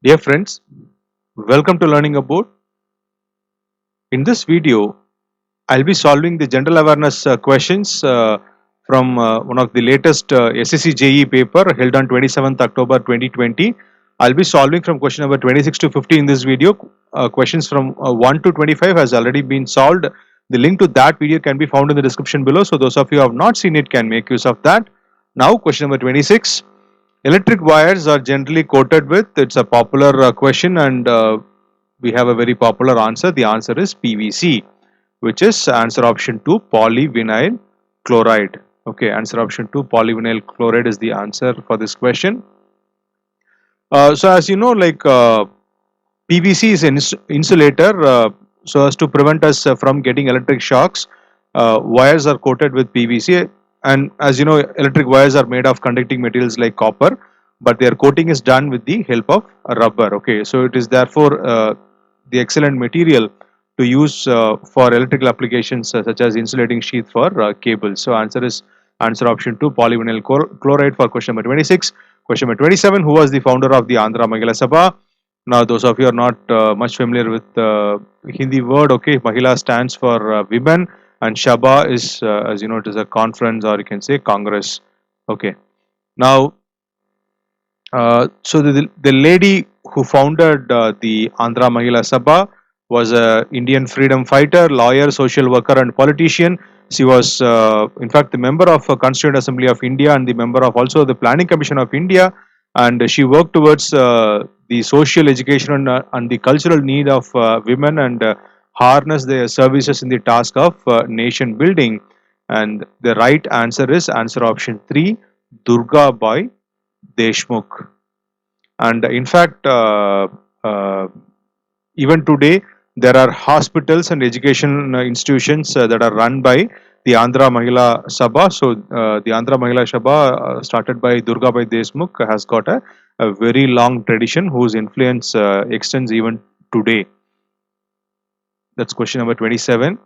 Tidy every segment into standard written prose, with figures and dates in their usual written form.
Dear friends, welcome to Learning About. In this video, I'll be solving the general awareness questions from one of the latest SSC JE paper held on 27th October 2020. I'll be solving from question number 26 to 50 in this video. Questions from 1 to 25 has already been solved. The link to that video can be found in the description below. So those of you who have not seen it can make use of that. Now question number 26. Electric wires are generally coated with, it's a popular question and we have a very popular answer. The answer is PVC, which is answer option 2, polyvinyl chloride. Okay, answer option 2, polyvinyl chloride is the answer for this question. So as you know, PVC is an insulator, so as to prevent us from getting electric shocks. Wires are coated with PVC, and as you know, electric wires are made of conducting materials like copper, but their coating is done with the help of rubber. Okay, so it is therefore the excellent material to use for electrical applications such as insulating sheath for cables. So answer option 2, polyvinyl chloride for question number 26. Question number 27, who was the founder of the Andhra Mahila Sabha? Now, those of you are not much familiar with Hindi word, okay, Mahila stands for women, and Sabha is, as you know, it is a conference or you can say Congress. Okay. Now, so the lady who founded the Andhra Mahila Sabha was a Indian freedom fighter, lawyer, social worker, and politician. She was, in fact, the member of Constituent Assembly of India and the member of also the Planning Commission of India. And she worked towards the social education and the cultural need of women and harness their services in the task of nation building. And the right answer is answer option 3, Durga Bai Deshmukh. And in fact, even today, there are hospitals and education institutions that are run by the Andhra Mahila Sabha. So, the Andhra Mahila Sabha, started by Durga Bai Deshmukh, has got a very long tradition whose influence extends even today. That's question number 27.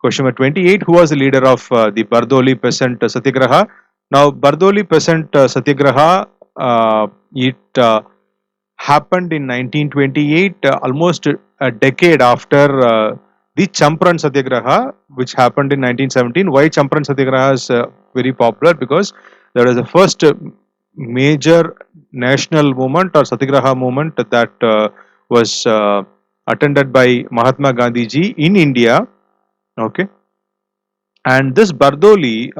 Question number 28, who was the leader of the Bardoli peasant satyagraha? Now, Bardoli peasant satyagraha, it happened in 1928, almost a decade after the Champaran Satyagraha, which happened in 1917. Why Champaran Satyagraha is very popular? Because there is the first major national movement or Satyagraha movement that was attended by Mahatma Gandhi ji in India. Okay, and this Bardoli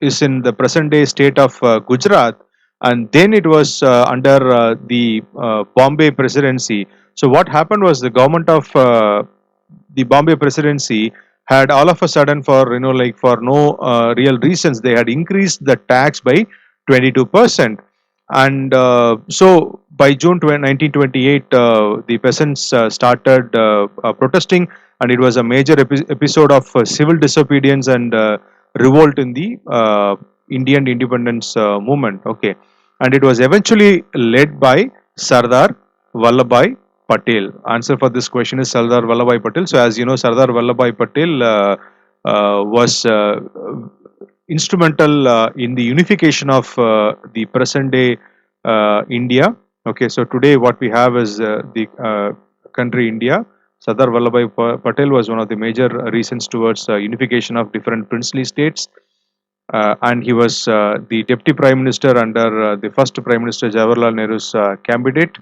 is in the present day state of Gujarat, and then it was under the Bombay presidency. So what happened was the government of the Bombay presidency had all of a sudden, for like for no real reasons, they had increased the tax by 22%. And so by June 1928, the peasants started protesting, and it was a major episode of civil disobedience and revolt in the Indian independence movement. Okay, and it was eventually led by Sardar Vallabhbhai Patel. Answer for this question is Sardar Vallabhbhai Patel. So, as you know, Sardar Vallabhbhai Patel was instrumental in the unification of the present day India. Okay, so today what we have is the country India. Sardar Vallabhbhai Patel was one of the major reasons towards unification of different princely states. And he was the deputy prime minister under the first prime minister Jawaharlal Nehru's cabinet.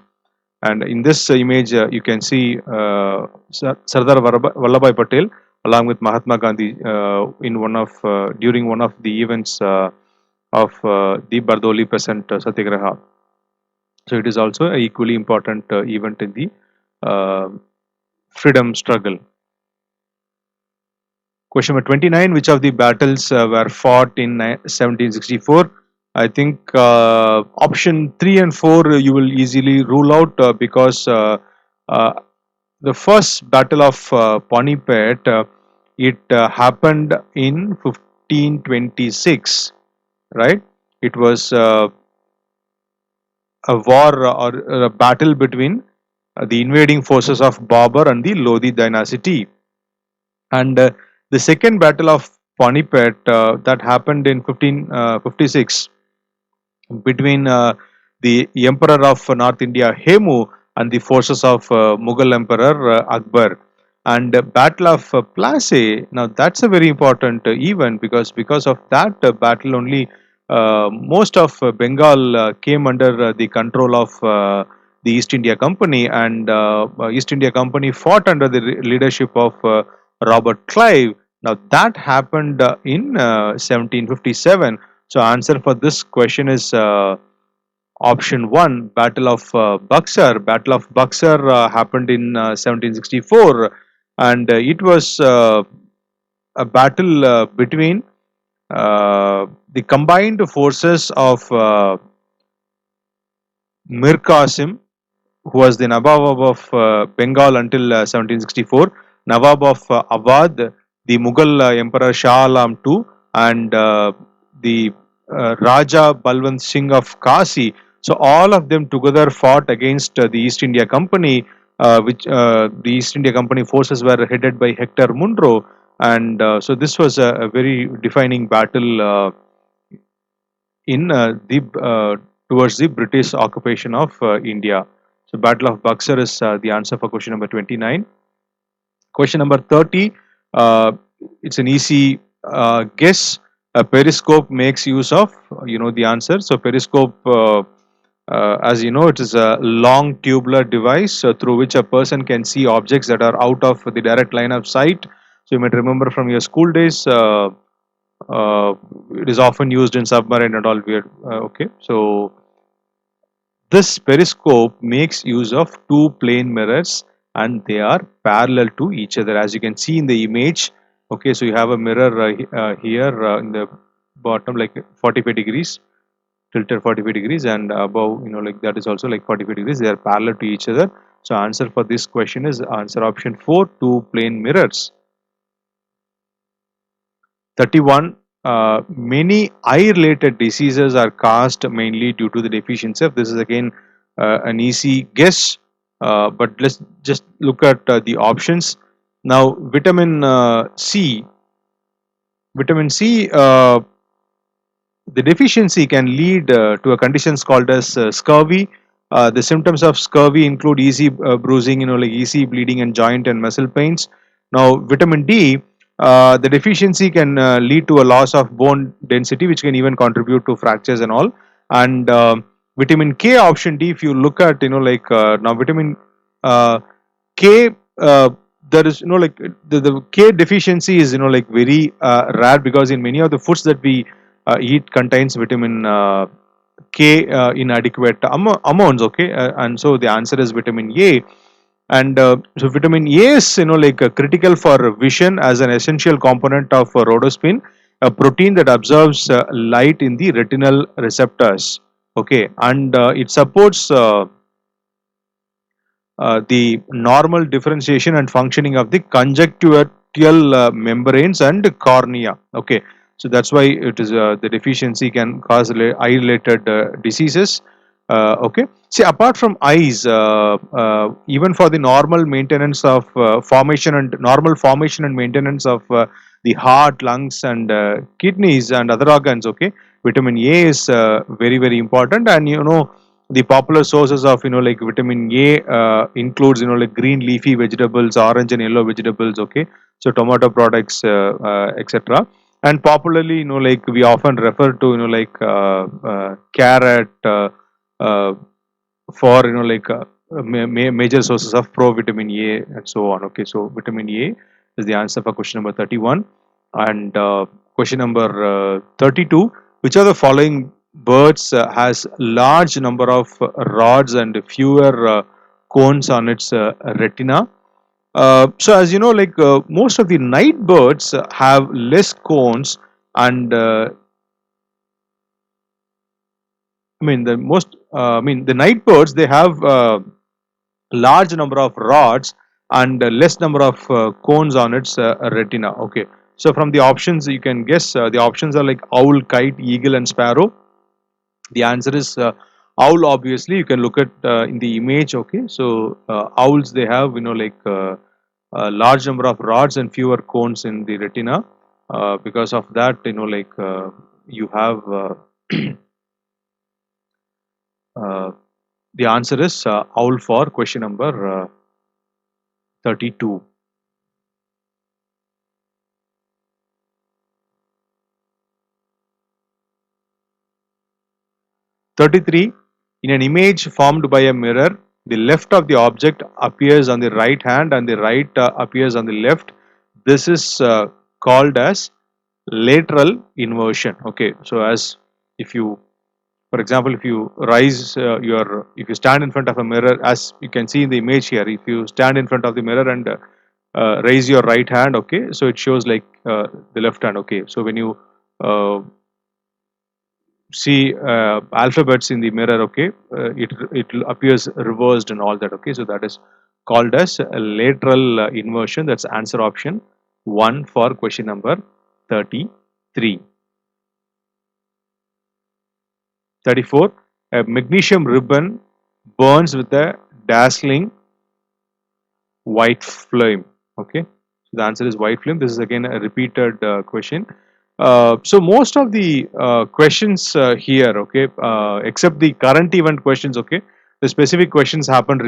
And in this image, you can see Sardar Vallabhbhai Patel along with Mahatma Gandhi in one of during one of the events of the Bardoli peasant Satyagraha. So it is also an equally important event in the freedom struggle. Question number 29, which of the battles were fought in 1764? I think option 3 and 4 you will easily rule out because uh, the first battle of Panipat, it happened in 1526, right? It was a war or a battle between the invading forces of Babur and the Lodi dynasty. And the second battle of Panipat that happened in 1556 between the Emperor of North India Hemu and the forces of Mughal Emperor Akbar. And Battle of Plassey. Now that's a very important event, because of that battle only most of Bengal came under the control of the East India Company, and East India Company fought under the leadership of Robert Clive. Now that happened in 1757. So answer for this question is option 1, Battle of Buxar. Battle of Buxar happened in 1764, and it was a battle between the combined forces of Mir Qasim, who was the Nawab of Bengal until 1764, Nawab of Awadh, the Mughal Emperor Shah Alam II, and the Raja Balwant Singh of Kasi. So all of them together fought against the East India Company, which the East India Company forces were headed by Hector Munro, and so this was a very defining battle in the towards the British occupation of India. So Battle of Buxar is the answer for question number 29. Question number 30. Uh, it's an easy guess. A periscope makes use of, the answer. So periscope, as you know, it is a long tubular device through which a person can see objects that are out of the direct line of sight. So you might remember from your school days. Uh, it is often used in submarine and all weird. Okay, so this periscope makes use of two plane mirrors, and they are parallel to each other, as you can see in the image. Okay, so you have a mirror here in the bottom, like 45 degrees, tilted 45 degrees, and above, like that is also like 45 degrees. They are parallel to each other. So answer for this question is answer option 4, two plane mirrors. 31. Many eye related diseases are caused mainly due to the deficiency of, this is again an easy guess, but let's just look at the options. Now vitamin C, the deficiency can lead to a conditions called as scurvy. The symptoms of scurvy include easy bruising, like easy bleeding and joint and muscle pains. Now, vitamin D, the deficiency can lead to a loss of bone density, which can even contribute to fractures and all. And vitamin K, option D, if you look at, now vitamin uh, K, there is, like the K deficiency is, like very rare, because in many of the foods that we eat contains vitamin K in adequate amounts. Okay, and so the answer is vitamin A. And so vitamin A is, like critical for vision as an essential component of rhodopsin, a protein that absorbs light in the retinal receptors. Okay, and it supports the normal differentiation and functioning of the conjunctival membranes and cornea. Okay, so that's why it is the deficiency can cause eye related diseases. Okay, see, apart from eyes, even for the normal maintenance of formation and maintenance of the heart, lungs, and kidneys and other organs. Okay, vitamin A is very important. And the popular sources of, like vitamin A includes, like green leafy vegetables, orange and yellow vegetables. Okay, so tomato products, etc. And popularly, like we often refer to, like carrot uh, for, like major sources of provitamin A and so on. Okay, so vitamin A is the answer for question number 31. And question number 32. Which of the following birds has large number of rods and fewer cones on its retina? So as you know, like most of the night birds have less cones, and the night birds, they have large number of rods and less number of cones on its retina. Okay, so from the options you can guess, the options are like owl, kite, eagle, and sparrow. The answer is owl. Obviously, you can look at in the image. Okay, so owls, they have, like a large number of rods and fewer cones in the retina. Because of that, like you have Uh, the answer is owl for question number 32. 33. In an image formed by a mirror, the left of the object appears on the right hand and the right appears on the left. This is called as lateral inversion. Okay, so as if you, for example, if you rise if you stand in front of a mirror, as you can see in the image here, if you stand in front of the mirror and raise your right hand, okay, so it shows like the left hand. Okay, so when you uh, see alphabets in the mirror, okay, it appears reversed and all that. Okay, so that is called as a lateral inversion. That's answer option 1 for question number 33. 34. A magnesium ribbon burns with a dazzling white flame. Okay, so the answer is white flame. This is again a repeated question. So most of the questions here, okay, except the current event questions, okay, the specific questions happened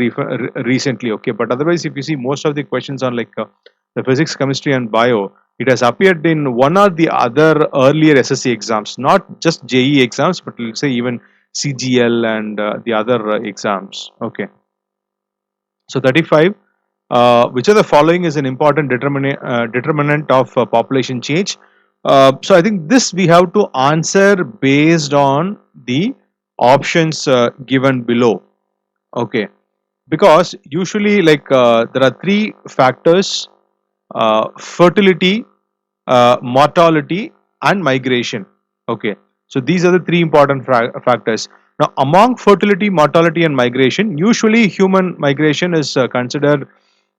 recently, okay, but otherwise, if you see most of the questions on like the physics, chemistry, and bio, it has appeared in one or the other earlier SSC exams, not just JE exams, but let's say even CGL and the other exams. Okay, so 35. Which of the following is an important determinant of population change? So I think this we have to answer based on the options given below. Okay, because usually like there are three factors: fertility, mortality, and migration. Okay, so these are the three important factors. Now, among fertility, mortality, and migration, usually human migration is considered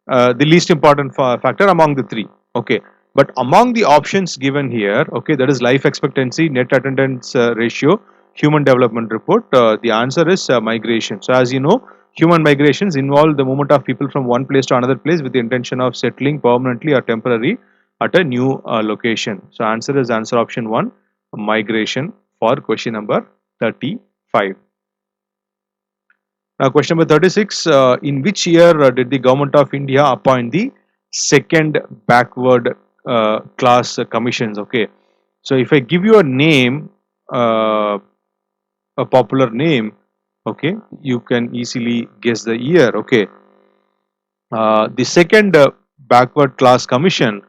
the least important factor among the three. Okay, but among the options given here, okay, that is life expectancy, net attendance ratio, human development report, the answer is migration. So as you know, human migrations involve the movement of people from one place to another place with the intention of settling permanently or temporary at a new location. So answer is answer option 1, migration, for question number 35. Now, question number 36. In which year did the government of India appoint the second backward class commissions? Okay. So, if I give you a name, a popular name, okay, you can easily guess the year. Okay. The second backward class commission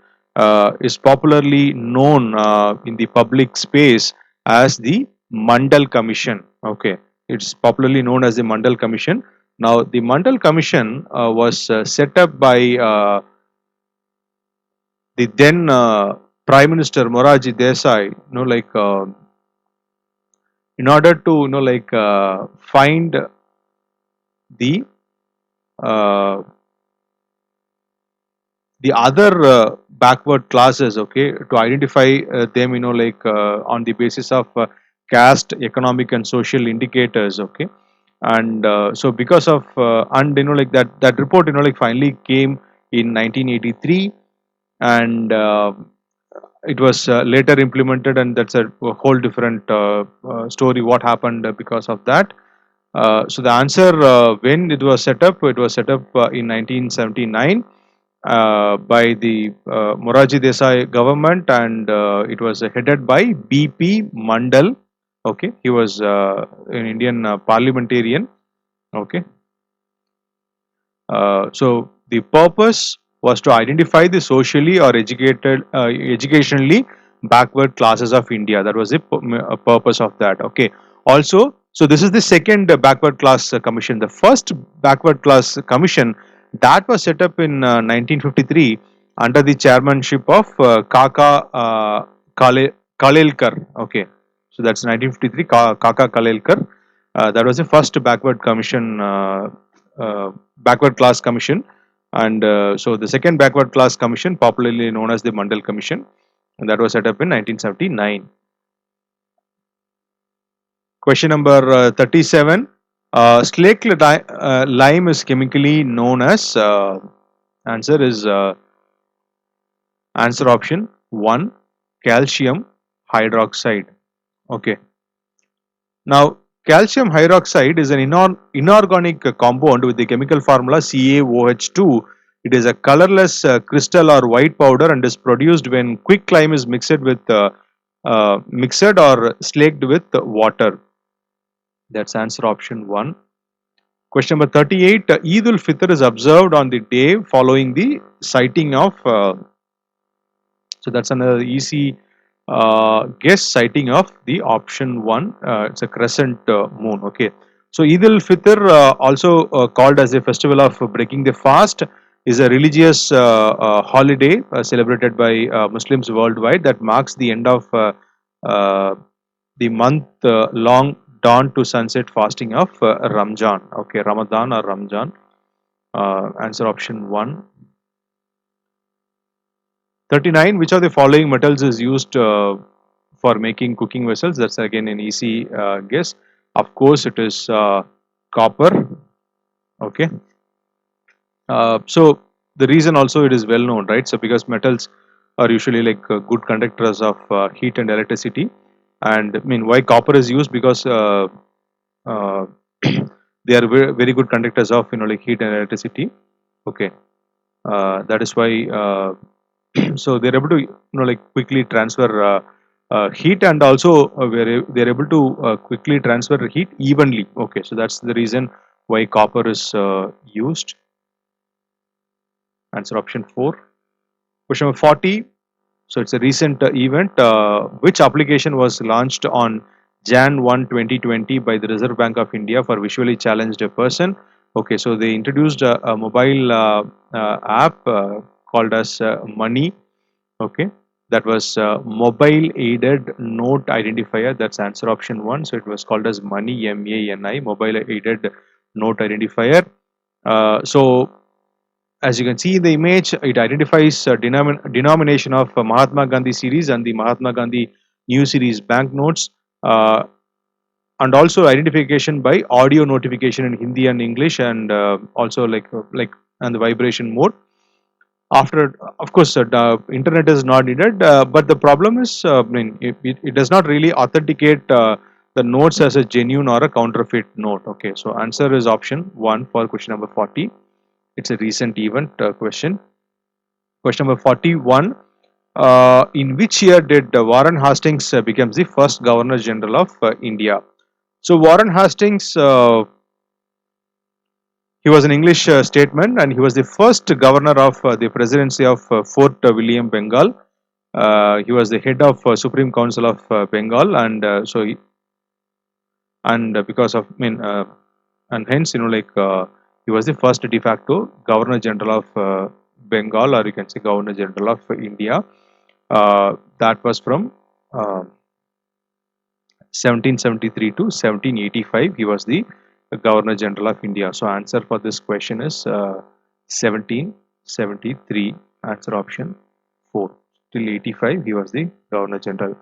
is popularly known in the public space as the Mandal Commission. Okay, it's popularly known as the Mandal Commission. Now, the Mandal Commission was set up by the then Prime Minister Morarji Desai. In order to find the uh, other backward classes, okay, to identify them, on the basis of caste, economic, and social indicators. Okay, and so because of and that report, finally came in 1983, and it was later implemented, and that's a whole different story what happened because of that. So the answer, when it was set up in 1979 by the Morarji Desai government, and it was headed by B.P. Mandal. Okay, he was an Indian parliamentarian. Okay, so the purpose was to identify the socially or educationally backward classes of India. That was the purpose of that. Okay. Also, so this is the second backward class commission. The first backward class commission that was set up in 1953 under the chairmanship of Kaka Kalelkar. Okay. So that's 1953, Kaka Kalelkar. That was the first backward class commission, and so the second backward class commission, popularly known as the Mandal Commission, and that was set up in 1979. Question number 37. Slaked lime is chemically known as, answer is answer option 1, calcium hydroxide. Okay. Now, Calcium hydroxide is an inorganic compound with the chemical formula CaOH2. It is a colorless crystal or white powder and is produced when quick lime is mixed or slaked with water. That's answer option 1. Question number 38. Eid ul Fitr is observed on the day following the sighting of so that's another easy guess, sighting of the option 1. It's a crescent moon. Okay. So Eid al-Fitr, also called as a festival of breaking the fast, is a religious holiday celebrated by Muslims worldwide that marks the end of the month long dawn to sunset fasting of Ramjan. Okay, Ramadan or Ramjan. Answer option 1. 39. Which of the following metals is used for making cooking vessels? That's again an easy guess. Of course, it is copper. Okay. So the reason also it is well known, right? So because metals are usually like good conductors of heat and electricity, and I mean why copper is used, because uh, they are very good conductors of like heat and electricity. Okay. That is why so they're able to like quickly transfer heat, and also they're able to quickly transfer heat evenly. Okay, so that's the reason why copper is used. Answer option 4. Question number 40. So it's a recent event. Which application was launched on Jan 1, 2020 by the Reserve Bank of India for visually challenged person? Okay, so they introduced a mobile app called as Money. Okay, that was mobile aided note identifier. That's answer option 1. So it was called as Money, MANI, mobile aided note identifier. So as you can see in the image, it identifies denomination of Mahatma Gandhi series and the Mahatma Gandhi new series banknotes, uh, and also identification by audio notification in Hindi and English, and also like and the vibration mode. After, of course, the internet is not needed, but the problem is, I mean, it does not really authenticate the notes as a genuine or a counterfeit note. Okay, so answer is option 1 for question number 40. It's a recent event question. Question number 41. In which year did Warren Hastings become the first Governor General of India? So Warren Hastings, he was an English statesman, and he was the first governor of the presidency of Fort William, Bengal. He was the head of Supreme Council of Bengal, and because of, I mean, and hence, he was the first de facto Governor General of Bengal, or you can say Governor General of India. That was from 1773 to 1785. He was the Governor General of India. So answer for this question is 1773. Answer option 4. Till 85, he was the Governor General.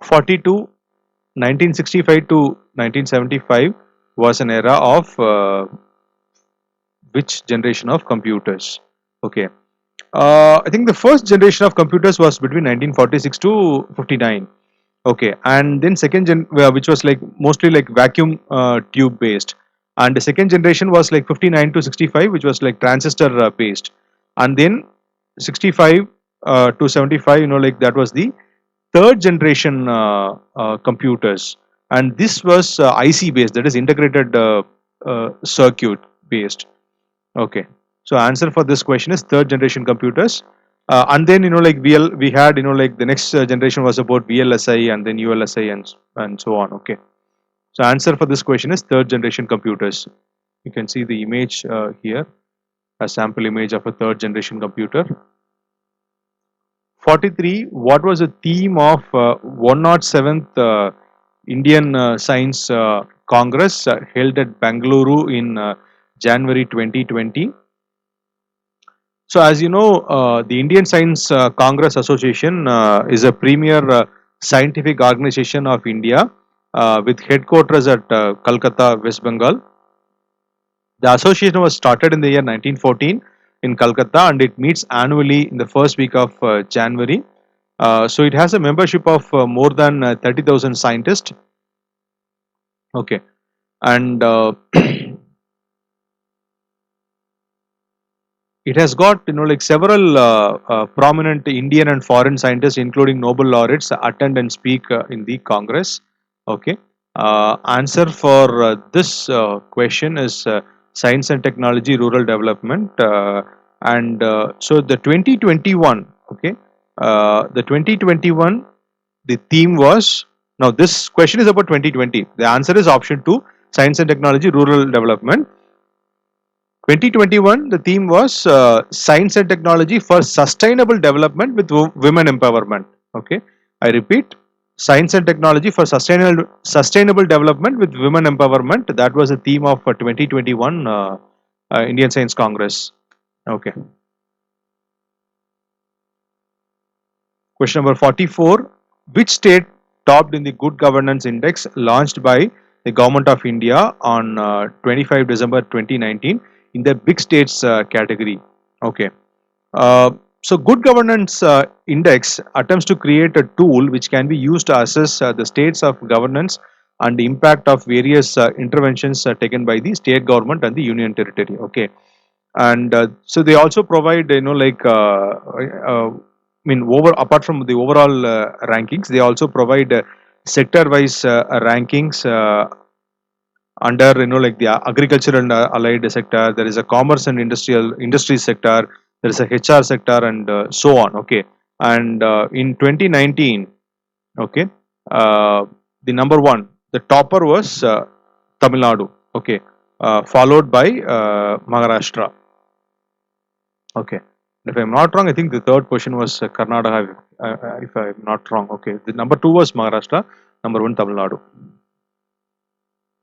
42. 1965 to 1975 was an era of which generation of computers? Okay. I think the first generation of computers was between 1946 to 59. Okay, and then second gen, which was like mostly like vacuum tube based, and the second generation was like 59 to 65, which was like transistor based, and then 65 to 75, like that was the third generation computers, and this was IC based, that is integrated circuit based. Okay, so answer for this question is third generation computers. And then like we had like the next generation was about VLSI and then ULSI and so on. Okay, so answer for this question is third generation computers. You can see the image here, a sample image of a third generation computer. 43. What was the theme of 107th Indian Science Congress held at Bangalore in January 2020? So, as you know, the Indian Science Congress Association is a premier scientific organization of India with headquarters at Calcutta, West Bengal. The association was started in the year 1914 in Calcutta, and it meets annually in the first week of January. So, it has a membership of more than 30,000 scientists. Okay, and it has got like several prominent Indian and foreign scientists, including Nobel laureates, attend and speak in the Congress. Okay. Answer for this question is science and technology, rural development, and so the 2021. Okay, the 2021, the theme was, now this question is about 2020. The answer is option two, science and technology, rural development. 2021, the theme was science and technology for sustainable development with women empowerment. Okay, I repeat, science and technology for sustainable development with women empowerment. That was the theme of 2021 Indian Science Congress. Okay, question number 44. Which state topped in the Good Governance Index launched by the Government of India on 25 December 2019 in the big states category? Okay. So, Good Governance Index attempts to create a tool which can be used to assess the states of governance and the impact of various interventions taken by the state government and the union territory. Okay, and so they also provide, I mean, over apart from the overall rankings, they also provide sector-wise rankings under like the agriculture and allied sector. There is a commerce and industrial industry sector. There is a HR sector and so on. Okay, and in 2019, okay, the number one, the topper was Tamil Nadu. Okay, followed by Maharashtra. Okay, if I'm not wrong, I think the third question was Karnataka. If I'm not wrong, okay, the number two was Maharashtra. Number one, Tamil Nadu.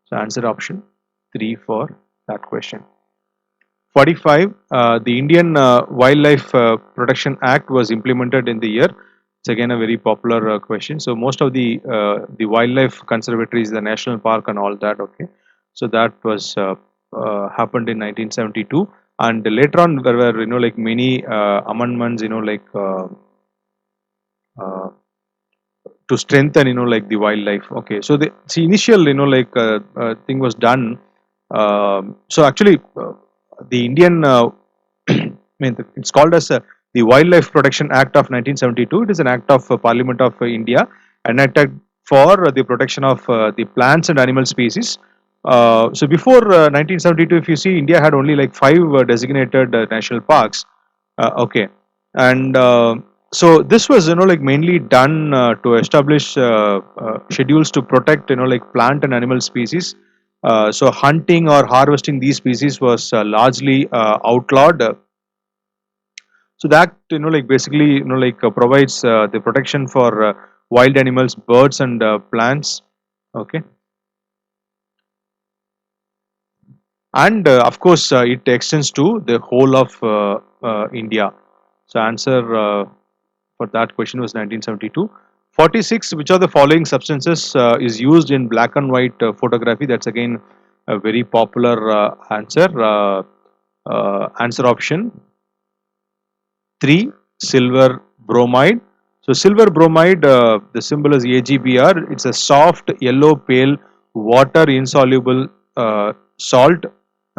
So answer option three for that question. 45. The Indian Wildlife Protection Act was implemented in the year. It's again a very popular question. So most of the wildlife conservatories, the national park, and all that. Okay, so that was happened in 1972, and later on there were like many amendments. Uh, to strengthen like the wildlife. Okay, so the initial thing was done. So actually the Indian I mean it's called as the Wildlife Protection Act of 1972. It is an act of Parliament of India enacted for the protection of the plants and animal species. So before 1972, if you see, India had only like five designated national parks. Okay, and so this was like mainly done to establish schedules to protect like plant and animal species. So hunting or harvesting these species was largely outlawed. So that like basically provides the protection for wild animals, birds, and plants. Okay, and of course it extends to the whole of India. So answer for that question was 1972. 46. Which of the following substances is used in black and white photography? That's again a very popular answer. Answer option 3, silver bromide. So silver bromide, the symbol is AgBr. It's a soft yellow pale water insoluble salt.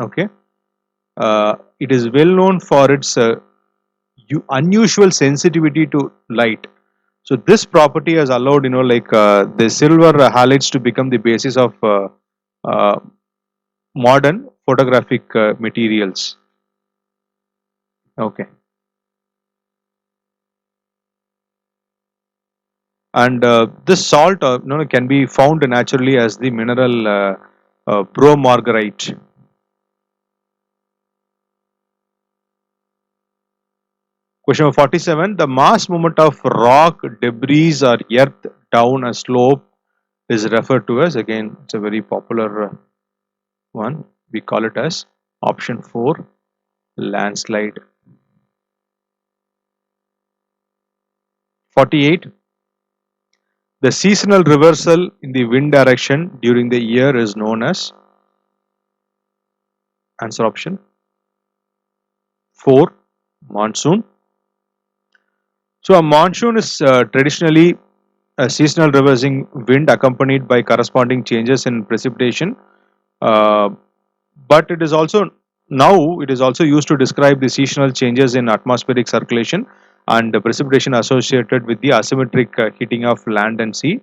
Okay, it is well known for its unusual sensitivity to light. So this property has allowed the silver halides to become the basis of uh, modern photographic materials. Okay, and this salt can be found naturally as the mineral bromargyrite. Question number 47. The mass movement of rock, debris, or earth down a slope is referred to as, again, it's a very popular one. We call it as option 4, landslide. 48. The seasonal reversal in the wind direction during the year is known as, answer option 4, monsoon. So a monsoon is traditionally a seasonal reversing wind accompanied by corresponding changes in precipitation. Uh, but it is also now it is also used to describe the seasonal changes in atmospheric circulation and the precipitation associated with the asymmetric heating of land and sea.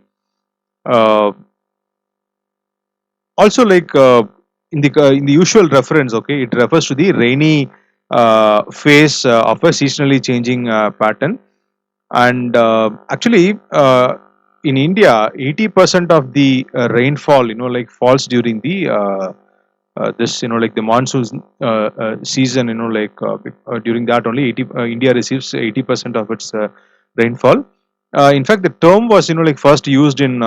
Uh, Also, like in the usual reference, okay, it refers to the rainy phase of a seasonally changing pattern. And actually, in India, 80% of the rainfall, like falls during the this, like the monsoon season, during that only 80 India receives 80% of its rainfall. In fact, the term was, like first used in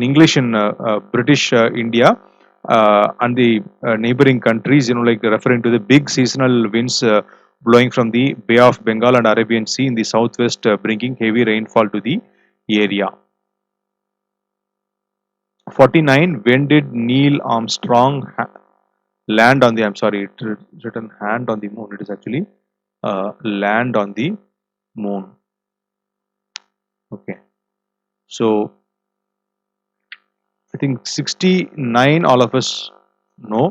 English in British India and the neighboring countries, like referring to the big seasonal winds blowing from the Bay of Bengal and Arabian Sea in the southwest, bringing heavy rainfall to the area. 49. When did Neil Armstrong land on the? I'm sorry, it's written hand on the moon. It is actually land on the moon. Okay, so I think 69. All of us know,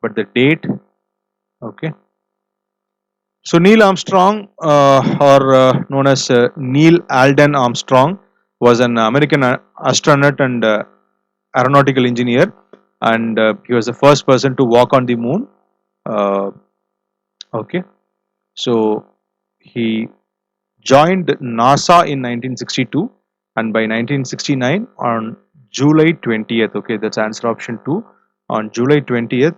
but the date. Okay. So Neil Armstrong, or known as Neil Alden Armstrong, was an American astronaut and aeronautical engineer, and he was the first person to walk on the moon. Uh, okay, so he joined NASA in 1962, and by 1969, on July 20th, okay, that's answer option 2. On July 20th,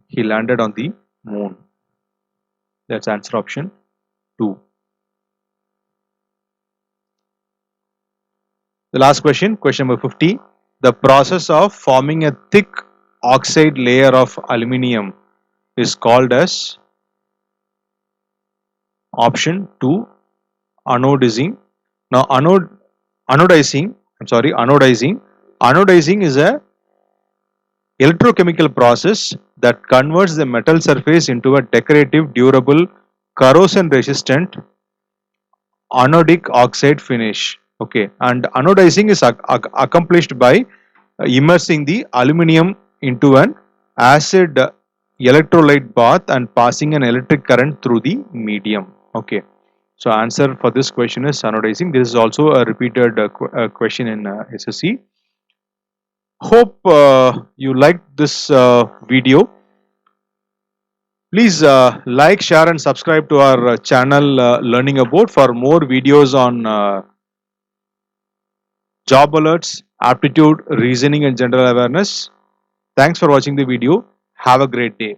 he landed on the moon. That's answer option 2. The last question, question number 50. The process of forming a thick oxide layer of aluminium is called as option 2, anodizing. Now, anodizing, anodizing is a electrochemical process that converts the metal surface into a decorative, durable, corrosion resistant anodic oxide finish. Okay, and anodizing is accomplished by immersing the aluminium into an acid electrolyte bath and passing an electric current through the medium. Okay, so answer for this question is anodizing. This is also a repeated question in SSC. Hope you liked this video. Please like, share and subscribe to our channel Learning About for more videos on job alerts, aptitude, reasoning and general awareness. Thanks for watching the video. Have a great day.